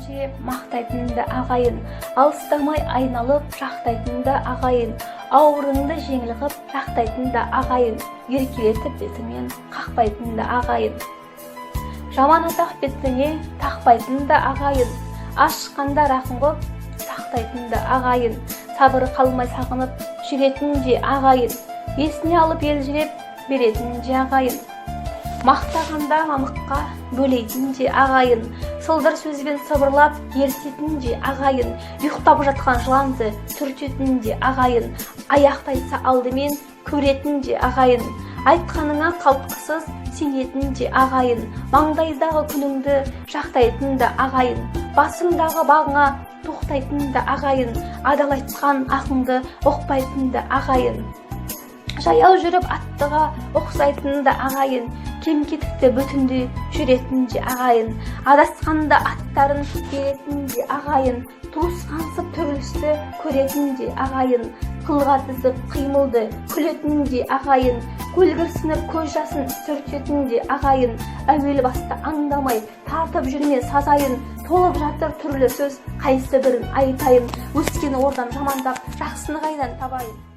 же мақтайтынды ағайын, алыстамай айналып жақтайтынды ағайын, ауырыңды жеңіл қып жақтайтынды ағайын, еркелетіп бетіңнен қақпайтынды ағайын. Жаман атақ бетіңе тақпайтынды ағайын, ашқанда рақым қып сақтайтынды ағайын, сабыры қалмай сағынып жүретінде ағайын, есіне алып елжіреп беретінде ағайын. Мақтағанда мамыққа бөлейтінде ағайын, сылдыр сөзбен сыбырлап ертетінде ағайын, ұйықтап жатқан жыланды түртетінде ағайын, аяқтайса алдымен көретінде ағайын, айтқаныңа қалтқысыз сенетінде ағайын, маңдайдағы күніңді жақтайтынды ағайын, басыңдағы бағыңа тоқтайтынды ағайын, адал айтқан ақыңды ұқпайтынды ағайын. Жаяу жүріп аттыға ұқсайтынды ағайын, кем-кетікті бүтінді жүретінде ағайын, адасқанда аттарын беретінде ағайын, туысқансып түрлісті көретінде ағайын, қылға тізіп қимылды күлетінде ағайын, көлгірсініп көз жасын сүртетінде ағайын, әуел баста аңдамай тартып жүрме сазайын, толып жатыр түрлі сөз, қайсы бірін айтайын, өскені ордан жамандап жақсыны қайдан табайын.